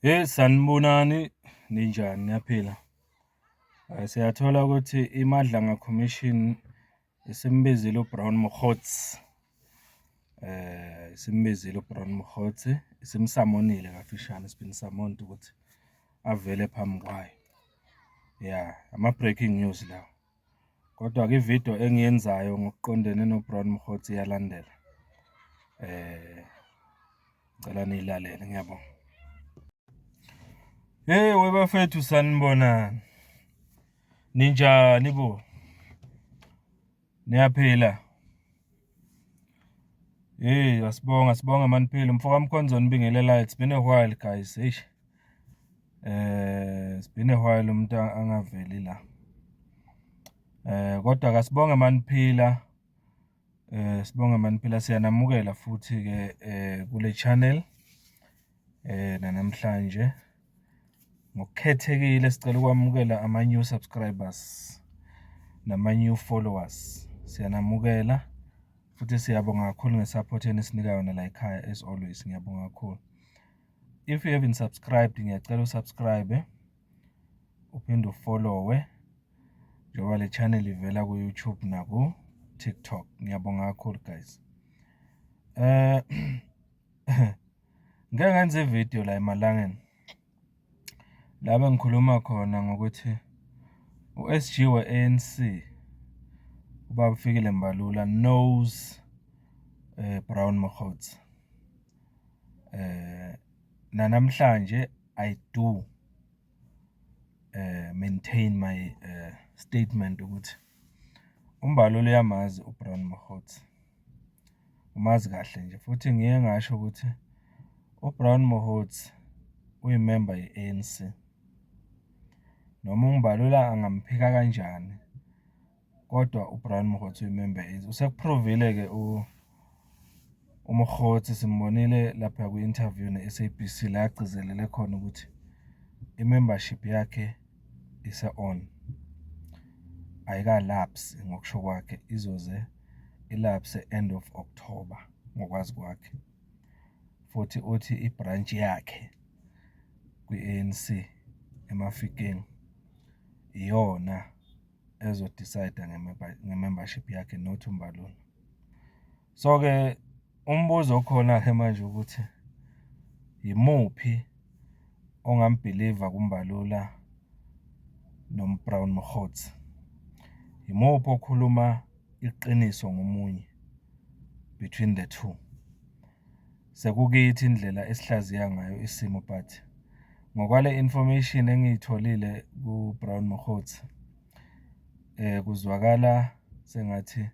Sanibonani, ninjani niyaphila? Siyathola ukuthi iMadlanga Commission isimbizile uBrown Mokgotsi. Isimbizile uBrown Mokgotsi, isimsamonile kafishane, isibini samonto ukuthi avele phambi kwayo. Yeah, ama-breaking news lawo. Kodwa-ke ividiyo engiyenzayo ngokuqondene noBrown Mokgotsi iyalandela. Ngicela niyilalele, ngiyabonga. Hey webafethu sanibonani. Ninjani bo? Niyaphila? Hey, sibonga maniphila. Mfoka Mkhonzo nibingelela. It's been a while guys. Eish. It's been a while umuntu angaveli la. Kodwa kasibonga maniphila. Sibonga maniphila siyanamukela futhi ke kule channel. Namhlanje ngokukhethekile sicela ukwamukela ama new subscribers nama new followers. Siyanamukela futhi siyabonga kakhulu ngesupport enisinika yona la ekhaya as always. Ngiyabonga kakhulu. If you haven't subscribed, ngiyacela usubscribe, uphinde ufollowe njengoba le channel ivela ku YouTube na ku TikTok. Ngiyabonga kakhulu guys. Ngeke ngenze ivideo la emalangeni laba ngikhuluma khona ngokuthi uSG we-ANC ubaba Fikile Mbalula knows Brown Mokgotsi. Namhlanje I do maintain my statement ukuthi uMbalula uyamazi uBrown Mokgotsi. Umazi kahle nje futhi ngiye ngasho ukuthi uBrown Mokgotsi uyimember ye-ANC. Noma uMbalula angamphika kanjani kodwa uBrown Mokgotsi uyimember ye-ANC. Usekuprovile ke uMokgotsi simbonile lapha ku-interview ne-SABC la agcizelele khona ukuthi i-membership yakhe ise-on. Ayikalapse ngokusho kwakhe, izoze ilapse end of October ngokwazi kwakhe. Futhi uthi ibranch yakhe kwi-ANC eMafikeng iyona ezodecide nge-membership yakhe not uMbalula. So ke umbuzo khona ke manje ukuthi yimuphi ongambhelieva kuMbalula noBrown Mokgotsi. Yimuphi okhuluma iqiniso ngomunye between the two. Sekukithi indlela esihlaziya ngayo isimo but ngokwale information engiyitholile kuBrown Mokgotsi kuzwakala sengathi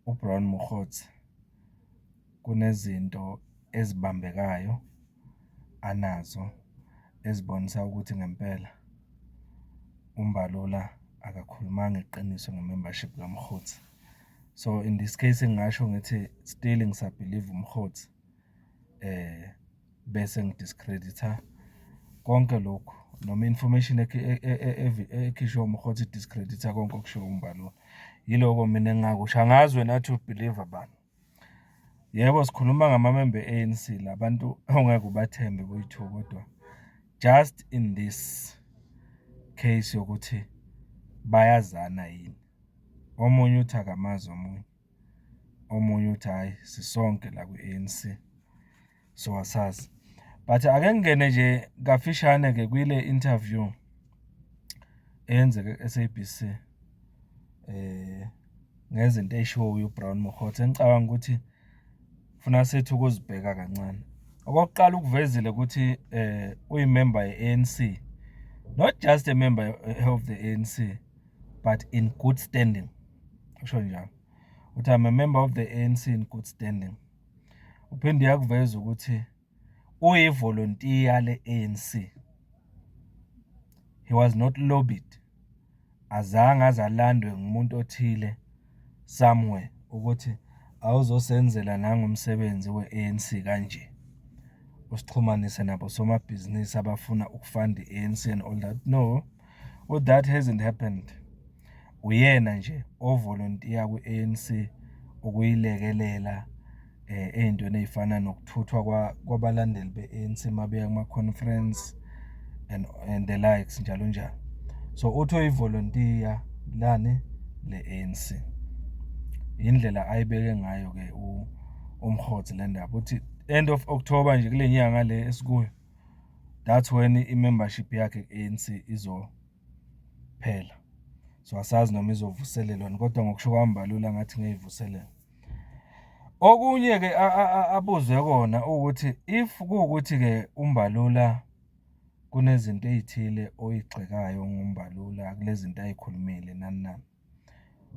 uBrown Mokgotsi kunezinto ezibambekayo anazo ezibonisa ukuthi ngempela uMbalula akakhulumanga iqiniso nge-membership kaMokgotsi. So in this case ngisho ngithi still ngisabelieve uMokgotsi bese ngidiscredita konke lokho noma information ekhishwe uMokgotsi discredita konke okushiwo uMbalula. Yiloko mina engakusho angazwe nathi ubelieve abantu. Yebo sikhuluma ngamamember e-ANC labantu ongeke ubathembe boyithu kodwa just in this case yokuthi bayazana yini. Omunye uthi akamazi omunye uthi hayi sisonke la ku-ANC so asazi. But ake ngene nje kafishane ke kwile interview eyenzeke ku-SABC ngezinto eyishiwo uBrown Mokgotsi. Engicabanga ukuthi funa sethu ukuzibheka kancane. Okokuqala ukuvezile ukuthi uyimember ye-ANC, not just a member of the ANC but in good standing. Usho njalo. Uthi I'm a member of the ANC in good standing. Uphinde yakuveza ukuthi uyivolunteer le-ANC. He was not lobbied. Azange azalandwe ngumuntu othile somewhere ukuthi awuzosenzela nangomsebenzi we-ANC kanje. Usixhumanise nabo somabhizinisi abafuna ukufunda i-ANC and all that. No, that hasn't happened. Uyena nje ovolunteer ku-ANC ukuyilekelela ey'ntweni ey'fana nokuthuthwa kwabalandeli be-ANC mabeya kuma-conference and the likes njalo njalo. So uthi uyivolontiya lani le-ANC. Indlela ayibeke ngayo-ke uMkhothi le ndaba uthi end of October nje kule nyanga le esikuyo, that's when i-membership yakhe ku-ANC izophela. So asazi noma izovuselelwa kodwa ngokusho kwaMbalula ngathi ngeyivuselela. Okunye-ke abuzwe kona ukuthi if kuwukuthi-ke uMbalula kunezinto ey'thile oyigxekayo ngoMbalula kule zinto ay'khulumile nani nani.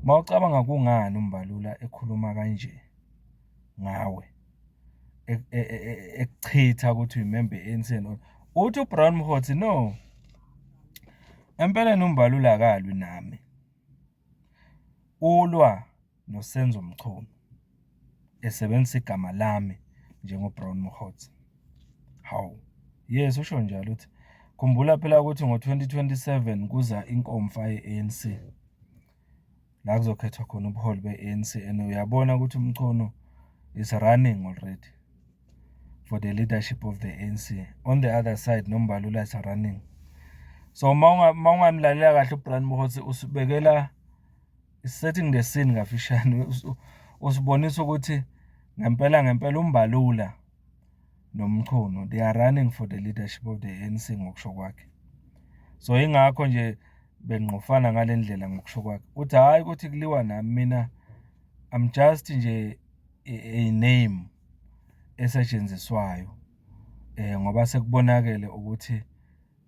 Mawucabanga kungani uMbalula ekhuluma kanje ngawe ekuchitha ukuthi uyimembe ye-ANC uthi uBrown Mkhothi no, empeleni uMbalula akalwi nami, ulwa noSenzo Mchunu esebenzisa igama lami njengoBrown Mkhothi. Hawu, yes usho njalo uthi khumbula phela ukuthi ngo-2027 kuza inkomfa ye-ANC la kuzokhethwa khona ubuholi be-ANC and uyabona ukuthi uMchunu is running already for the leadership of the ANC. On the other side noMbalula is running. So mawungamlalela kahle uBrown Mkhothi usibekela setting the scene kafishane, usibonisa ukuthi ngempela uMbalula noMchunu they are running for the leadership of the ANC ngokusho kwakhe. So ingakho nje benqofana ngalendlela ngokusho kwakhe. Uthi hayi ukuthi kuliwa nami, mina I'm just nje a name esetshenziswayo ngoba sekubonakele ukuthi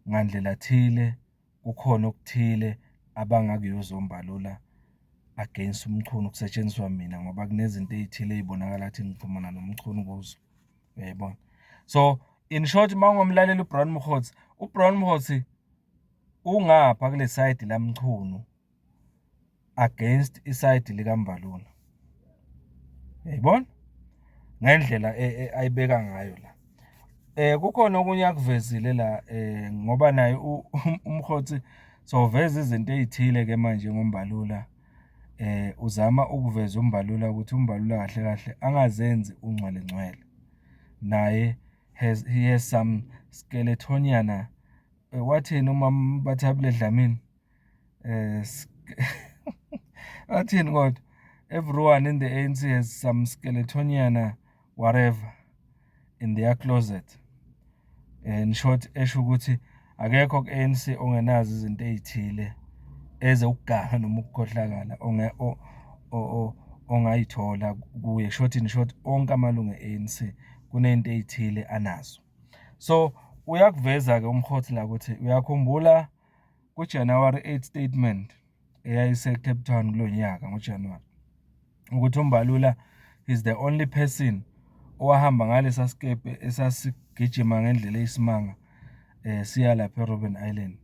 ngandlela thile kukhona okuthile abangakuyoza uMbalula against uMchunu kusetshenziswa mina ngoba kunezinto ezithile ezibonakala ukuthi ngiphumana noMchunu kuzo. Uyayibona? So in short mawungomlalela uBrown Mkhothi, uBrown Mkhothi ungapha kule side la Mchunu against iside likaMbalula. Uyayibona? Ngendlela ayibeka ngayo la. Kukhona okunye akuvezile la ngoba naye uMkhothi soveza izinto ezithile ke manje ngoMbalula. Uzama ukuveza uMbalula ukuthi uMbalula kahle kahle angazenzi ungcwele naye he has some skeletoniana wathini umama Bathabile Dlamini wathini kodwa everyone in the ANC has some skeletoniana whatever in their closet. In short esho ukuthi akekho ku-ANC ongenazo izinto ezithile ezokuganga noma ukukhohlakala ongayithola kuye. Short in short onke amalungu e-ANC kunento ezithile anazo. So uyakuveza ke uMkhothi la ukuthi uyakhumbula ku-January 8 statement eyayise Cape Town kulo nyaka ngoJanuary ukuthi uMbalula is the only person owahamba ngalesa skepe esasigijima ngendlela eyisimanga siya lapha eRobben Island.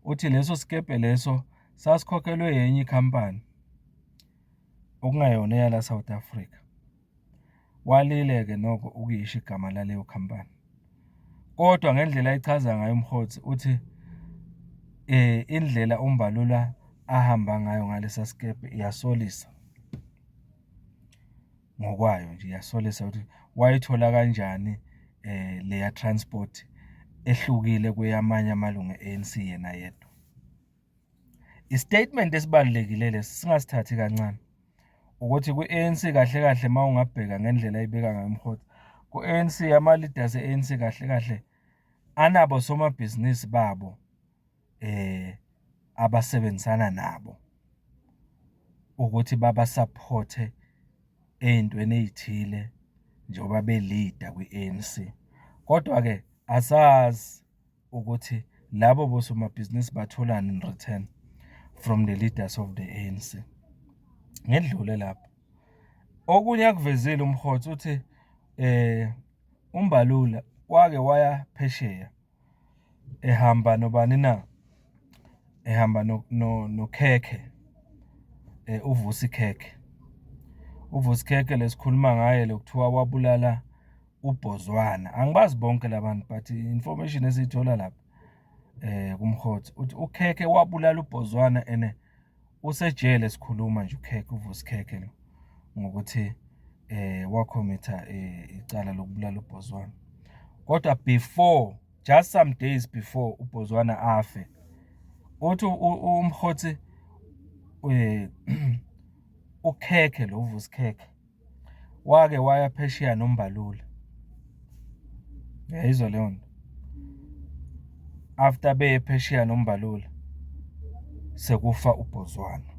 Uthi leso skepe leso sasikhokhelwe yenye ikhampani okungayona eyala South Africa. Walile-ke nokho ukuyisho igama laleyo khampani. Kodwa ngendlela ayichaza ngayo uMkhothi uthi indlela uMbalula ahamba ngayo ngalesa skepe iyasolisa. Ngokwayo nje iyasolisa ukuthi wayithola kanjani leya transport ehlukile kweyamanye amalungu e-ANC yena yedwa. Istatement esibalulekile lesi singasithathi kancane ukuthi ku-ANC kahle kahle mawungabheka ngendlela ayibeka ngayo uMkhothi, ku-ANC ama-leaders e-ANC kahle kahle anabo somabhizinisi babo abasebenzisana nabo ukuthi babasupporte ey'ntweni ey'thile njengoba be-leader kwi-ANC. Kodwa-ke asazi ukuthi labo bosomabhizinisi batholani in return from the leaders of the ANC. Ngedlule lapho okunye akuvezile uMkhothi uthi uMbalula wake waya phesheya ehamba nobani na, ehamba noKhekhe, uVusi Khekhe. uVusi Khekhe lesikhuluma ngaye lokuthiwa wabulala uBhozwana. Angibazi bonke labantu but information esiyithola lapha kuMkhothi uthi uKhekhe wabulala uBhozwana ene usejele sikhuluma nje uKhekhe, uVusi Khekhe lo ngokuthi wakhomitha icala lokubulala uBhozwana. Kodwa just some days before uBhozwana afe, uthi uMkhothi uKhekhe lo Vusikhekhe wake waya phesheya noMbalula. Yayizwa leyo nto. After beye phesheya noMbalula sekufa uBhozwana.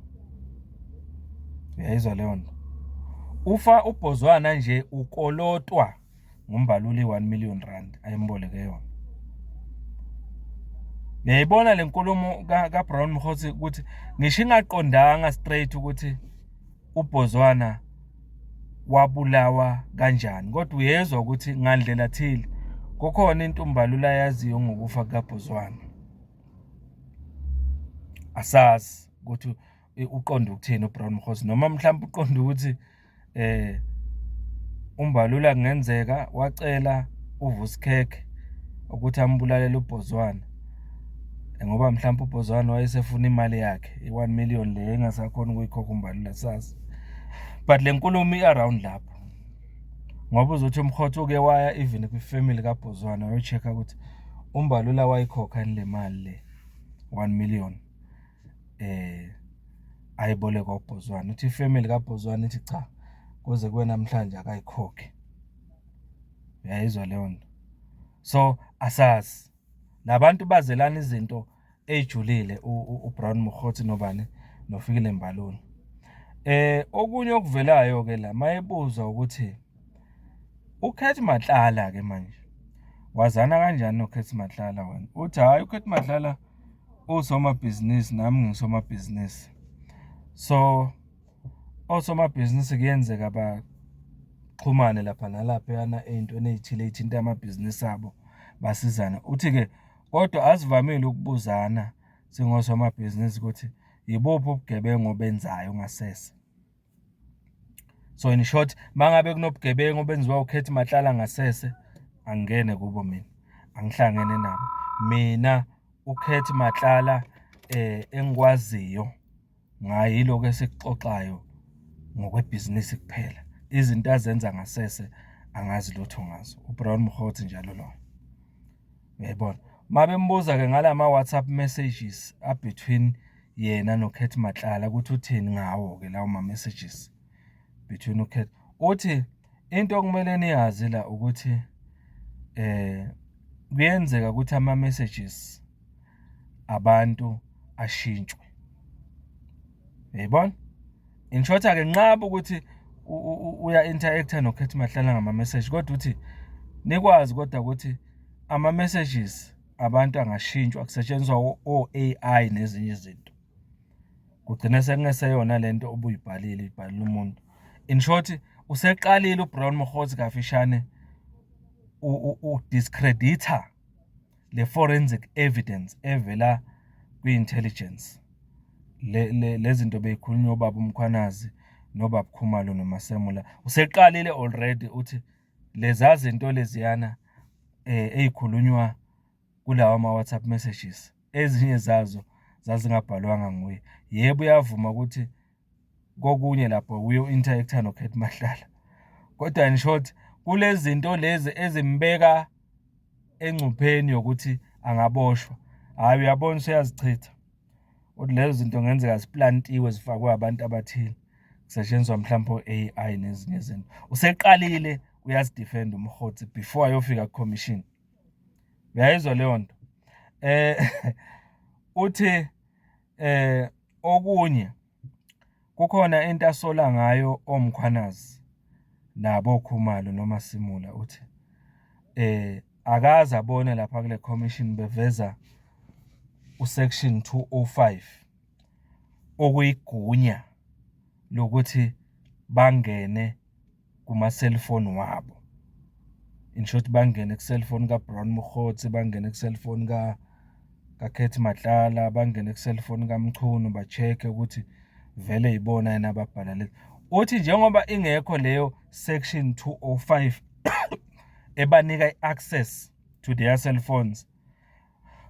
Yayizwa leyo nto. Ufa uBhozwana nje ukolotwa nguMbalula i1 million rand ayimboleke yona. Ngiyayibona le nkulumo kaBrown Mkhothi ukuthi ngisho ingaqondanga straight ukuthi uBhozwana wabulawa kanjani, kodwa uyezwa ukuthi ngandlela thile kukhona into uMbalula yaziyo ngokufa kaBhozwana. Asazi ukuthi uqonda ukuthini uBrown Mkhothi, noma mhlawumbe uqonda ukuthi uMbalula kungenzeka wacela uVusikhekhe ukuthi ambulalele uBhozwana ngoba mhlawumbe uBhozwana wayesefuna imali yakhe i1 million le engasakhona ukuyikhokha uMbalula, sazi. But le nkulumo i-around lapho ngoba uzothi uMkhothi uke waya even kwifamily kaBhozwana wayo-check-a ukuthi uMbalula wayikhokha le mali le 1 million ayiboleka uBhozwana. Uthi ifamily kaBhozwana ithi cha, kuze kube namhlanje akayikhokhe. Uyayizwa leyo nto. So asazi labantu bazelana izinto ejulile uBrown Mkhothi nobani noFikile Mbalula. Okunye okuvelayo ke la mayebuzwa ukuthi uKhethi Matlala ke manje wazana kanjani noKhethi Matlala wena? Uthi hayi uKhethi Matlala usomabhizinisi nami ngisomabhizinisi. So osomabhizinisi kuyenzeka baxhumane lapha nalapha yana ey'ntweni ey'thile ey'thinta amabhizinisi abo basizana. Uthi ke kodwa asivamile ukubuzana singosomabhizinisi ukuthi yibuphi ubugebengu obenzayo ngasese. So in short, mangabe kunobugebengu obenziwa uKhethi Matlala ngasese, angene kubo mina, angihlangene nabo. Mina uKhethi Matlala engikwaziyo ngayo yiloko esikuxoxayo ngokwebhizinisi kuphela. Izinto azenza ngasese angazi lutho ngazo. uBrown Mkhothi njalo lo. Uyayibona? Mabe mbuza ke ngala WhatsApp messages between yena noKhethi Matlala ukuthi uthini ngawo ke lawo messages between uKhethi. Uthi into okumele niyazi la ukuthi kuyenzeka ukuthi ama messages abantu ashintshwe. Uyayibona? In short ake nqaba ukuthi uya interacta noKhethi Matlala ngama message, kodwa uthi nikwazi kodwa ukuthi ama messages abantu angashintshwa kusetshenziswa o-AI nezinye izinto. Kugcina sekungeseyona lento obuyibhalile ibhalile umuntu. In short useqalile uBrown Mkhothi kafishane discredita le forensic evidence evela kwi-intelligence. Lezinto beyikhulunywa ubaba uMkhwanazi nobaba Khumalo noMasemula. Useqalile already uthi leza zinto leziyana ezikhulunywa kulawa WhatsApp messages ezinye zazo zazingabhalwanga nguye. Yebo uyavuma ukuthi kokunye lapho uyo interacta noKhethi Matlala, kodwa in short kulezi zinto lezi ezimbeka engcupheni yokuthi angaboshwa, hayi uyabona useyazichitha. Uthi lezo zinto ngenzeka ziplantiwe zifakwe abantu abathile kusetshenziswa mhlawumbe o-AI nezinye izinto. Useqalile uyazidefend uMkhothi before ayofika ku-commission. Uyayizwa leyo nto. Uthi okunye kukhona into asola ngayo oMkhwanazi nabo Khumalo noMasemula. Uthi akaze abone lapha kule commission beveza usection 205 okuyigunya lokuthi bangene kuma cellphone wabo. In short bangene ku cellphone kaBrown Mkhothi, bangene ku cellphone kaKhethi Matlala, bangene ku cellphone kaMchunu ba-check ukuthi vele yibona yena ababhala lezi. Uthi njengoba ingekho leyo section 205 ebanika i-access to their cell phones,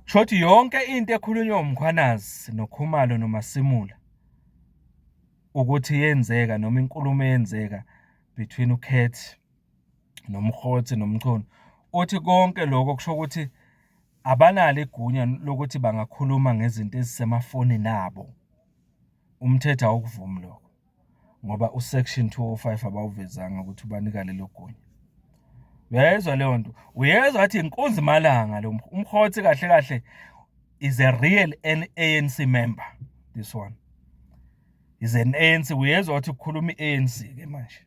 shothi yonke into ekhulunywa uMkhwanazi noKhumalo noMasemula ukuthi yenzeka noma inkulumo eyenzeka between uKate noMkhothi noMchunu. Uthi konke lokho kusho ukuthi abanalo igunya lokuthi bangakhuluma ngezinto ezisemafonini abo. Umthetho awukuvumi lokho ngoba usection 205 abawuvezanga ukuthi ubanika lelo gunya. Uyayezwa leyo nto? Uyezwa athi inkunzi malanga lo Umkhothi kahle kahle is a real ANC member. This one is an ANC. Uyezwa ukuthi ukukhuluma iANC ke manje.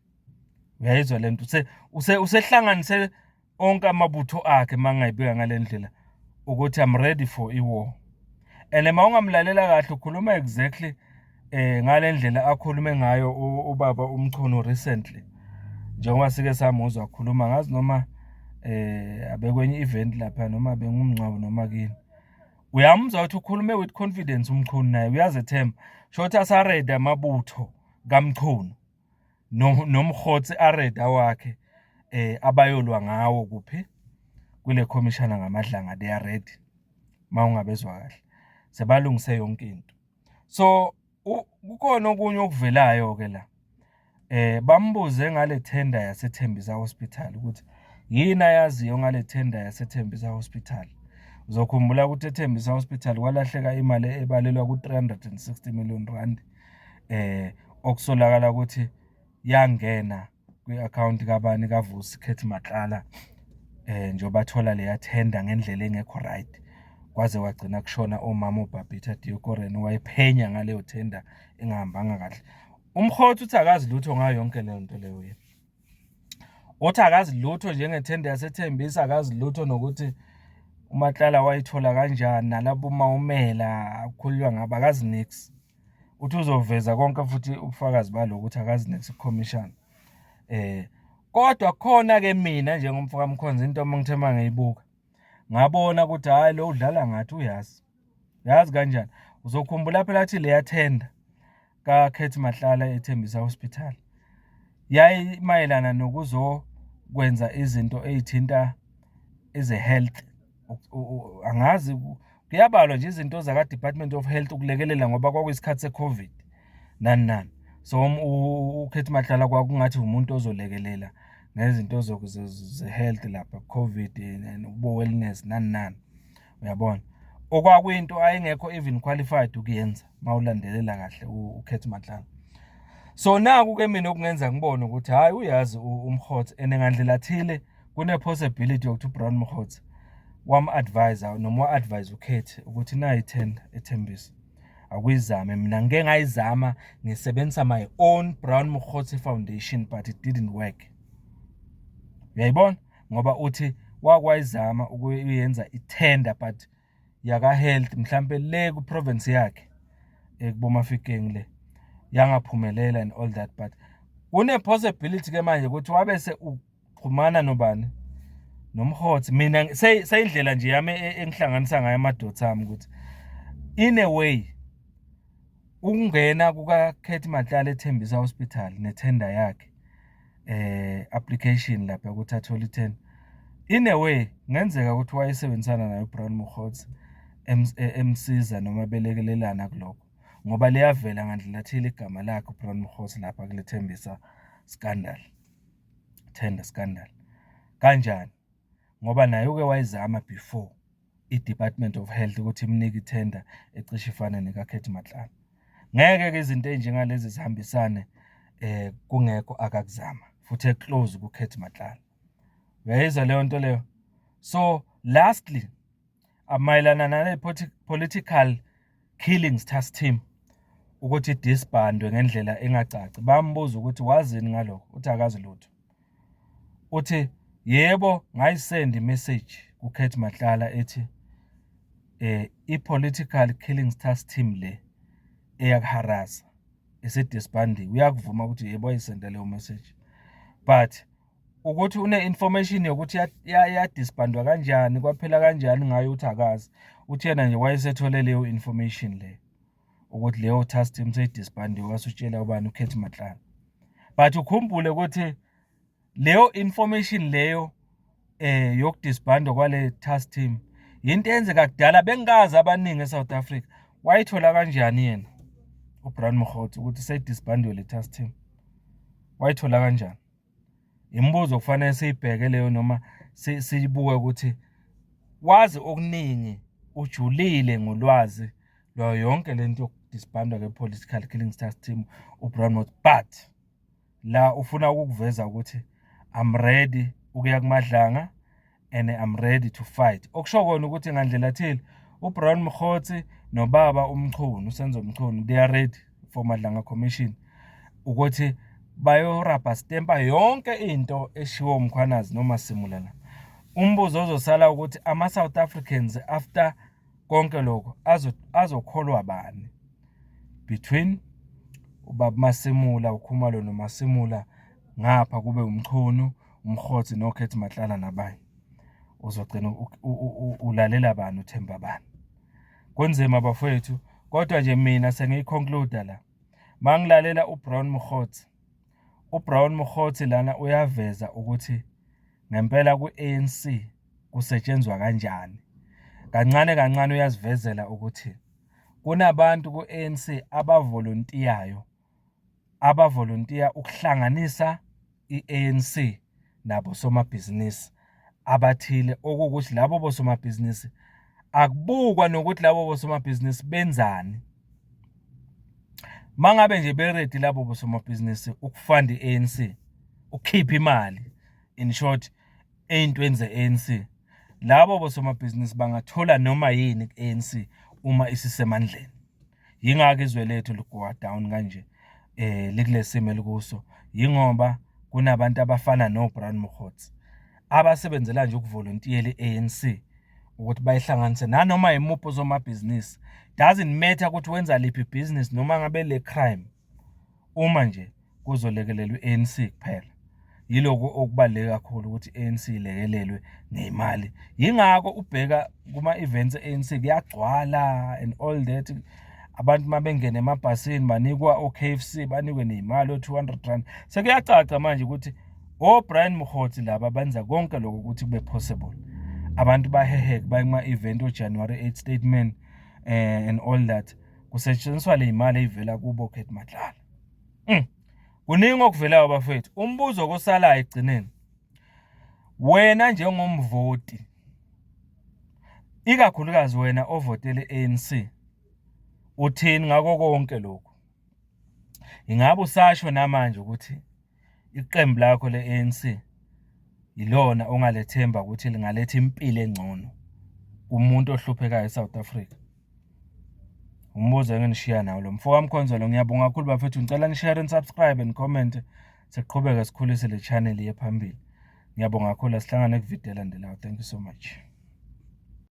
Uyayizwa lento usehlanganise onke amabutho akhe mangayibika ngalendlela ukuthi I'm ready for war. And mawungamlalela kahle ukhuluma exactly ngalendlela akhulume ngayo ubaba uMchunu recently. Njengoba sike samuzwa akhuluma ngazi noma abekwenye event lapha noma bengumncwabo noma kini. Uyamuzwa ukuthi ukhulume with confidence uMchunu naye uyazethemba. Shothi asarede amabutho kaMchunu noMkhothi areda wakhe abayolwa ngawo kuphi kule commissioner ngamadlanga. They are ready mawungabezwa kahle sebalungise yonke into. So kukhona okunye okuvelayo ke la bambuze ngale tender yaseThembisa Hospital ukuthi yini ayaziyo ngale tender yaseThembisa Hospital. Uzokhumbula ukuthi eThembisa Hospital kwalahleka imali ebalelwa ku360 million rand okusolakala ukuthi yangena kwi-account kabani kaVusi Khethi Matlala njoba thola leya tender ngendlela engekho right kwaze wagcina kushona omama uBabita Deokaran wayephenya ngaleyo tender engahambanga kahle. Umkhothi uthi akazi lutho ngayo yonke leyo nto leyo yena. Uthi akazi lutho njengetender yaseThembisa, akazi lutho nokuthi uMatlala wayithola kanjani nalabo mawumela akukhulunywa ngaba akazi nix. Uthi uzoveza konke futhi ubufakazi balo ukuthi akazi nix commission. Kodwa khona ke mina njengomfaka Mkhonzi into mangithema ngiyibuka ngabona ukuthi hayi lo udlala ngathi uyazi. Yazi kanjani? Uzokhumbula phela athi leya tender kaKhethi Matlala eThembisa Hospital yayi mayelana nokuzokwenza izinto ezithinta health. Angazi kuyabalwa nje izinto zaka Department of Health ukulekelela ngoba kwakuyisikhathi seCovid nani. So uKhethi Matlala kwakungathi umuntu ozolekelela ngezinto ze-health lapha COVID ubo wellness nani. Uyabona? Okwakuyinto ayengekho even qualified ukuyenza mawulandelela kahle uKhethi Matlala. So naku ke mina okungenza ngibone ukuthi hayi uyazi uMkhothi enengandlela thile kune possibility yokuthi uBrown Mkhothi wam-advisor noma wa-advise uKhethi ukuthi nayi tender eThembisa akuyizame. Mina ngeke ngayizama ngisebenzisa my own Brown Mkhothi Foundation but it didn't work. Uyayibona ngoba uthi wakwayizama ukuyenza itender but yaka health mhlambe le ku province yakhe kuboMafikeng le yangaphumelela and all that, but kune possibility ke manje ukuthi wabese uxhumana nobani noMkhothi. Mina sayindlela nje yami engihlanganisa ngayo amadoda ami ukuthi in a way ukungena kukaKhethi Matlala eThembisa Hospital netender yakhe application lapha ukuthi athole itender in a way ngenzeka ukuthi wayesebenzisana naye uBrown Mkhothi emsiza noma belekelelana kuloko ngoba leyavela ngandlela thile igama lakhe uBrown Mkhothi lapha kule Thembisa scandal, tender scandal. Kanjani? Ngoba naye uke wayizama before iDepartment of Health ukuthi imnike itender ecishe ifana nekaKhethi Matlala. Ngeke ke izinto ezinjengalezi zihambisane kungekho akakuzama futhi eclose kuKhethi Matlala. Uyayizwa leyo nto leyo? So lastly amayelana nale political killings task team ukuthi disbandwe ngendlela engacaci. Bambuza ukuthi wazini ngalokho, uthi akazi lutho. Uthi yebo ngayisend message kuKhethi Matlala ethi i-political killings task team le eyakuharasa isedisbandiwe. Uyakuvuma ukuthi yebo ayisenda leyo message, but ukuthi une information yokuthi yadisbandwa kanjani kwaphela kanjani ngayo uthi akazi. Uthi yena nje wayesethole leyo information le ukuthi leyo task team seyidisbandiwe wasutshela ubani uKhethi Matlala. But ukhumbule ukuthi leyo information leyo yokudisbandwa kwale task team into eyenzeka kudala bengazi abaningi eSouth Africa. Wayithola kanjani yena uBrown Mkhothi ukuthi seyidisbandiwe le task team? Wayithola kanjani? imibuzo kufanele siyibheke leyo noma siyibuke ukuthi wazi okuningi ujulile ngolwazi lwayo yonke lento yokudisbandwa kwe-political killing stars team uBrownmouth, but la ufuna ukukuveza ukuthi I'm ready ukuya kumadlanga and I'm ready to fight. Okusho kona ukuthi ngandlela thile uBrown Mokgotsi nobaba uMchunu uSenzo Mchunu they are ready for Madlanga Commission ukuthi bayorabha stempa yonke into eshiwo umkhwanazi noma simulana. Umbuzo ozosala ukuthi ama-South Africans after konke lokho azokholwa bani between ubaba Masimula, uKhumalo noMasimula, ngapha kube uMchunu, uMkgotsi noKhethi Matlala nabanye. Uzogcina ulalela bani, uthemba bani. Kunzima bafowethu, kodwa nje mina sengiyiconclude la. Mangilalela uBrown Mokgotsi. uBrown Mokgotsi lana uyaveza ukuthi ngempela ku-ANC kusetshenzwa kanjani. Kancane kancane uyazivezela ukuthi kunabantu ku-ANC abavolontiya ukuhlanganisa i-ANC nabo somabhizinisi abathile, okuwukuthi labo bosomabhizinisi akubukwa nokuthi labo bosomabhizinisi benzani. Mangabe nje beredi labo bosomabhizinisi ukufunda i-ANC, ukukhipha imali, in short ey'ntweni ze-ANC, labo bosomabhizinisi bangathola noma yini ku-ANC uma isisemandleni. Yingakho izwe lethu ligowa down kanje likule simo elikuso, yingoba kunabantu abafana noBrown Mokgotsi abasebenzela nje ukuvolontiyela i-ANC ukuthi bayihlanganise nanoma yimuphi uzomabhizinisi. Doesn't matter ukuthi wenza liphi ibhizinisi noma ngabe le crime, uma nje kuzolekelelwa i-ANC kuphela. Yiloko okubaluleke kakhulu ukuthi i-ANC ilekelelwe ngeyimali. Yingakho ubheka kuma-events e-ANC kuyagcwala and all that. Abantu mabengena emabhasini banikwa o-KFC, banikwe neyimali o-200 rand. Sekuyacaca manje ukuthi oBrown Mokgotsi laba benza konke lokho ukuthi kube possible. Abantu baheheke baye kuma-event o-January 8 statement and all that. Kusetshenziswa le imali eyivela kubo Khethi Matlala. Kuningi okuvelayo bafethu. Umbuzo kosalayo egcineni, wena njengomvoti, ikakhulukazi wena ovotele ANC, uthini ngako konke lokho? Ingabe usasho namanje ukuthi iqembu lakho le-ANC yilona ongalethemba ukuthi lingaletha impilo engcono kumuntu ohluphekayo eSouth Africa? Umbuzo enginishiya nawo lo. Mfowethu Mkhonzolo, ngiyabonga kakhulu bafethu. Ngicela ni-share and subscribe and comment. Siqhubeke sikhulise le channel ye phambili. Ngiyabonga kakhulu, asihlangane kuvidiyo elandelayo. Thank you so much.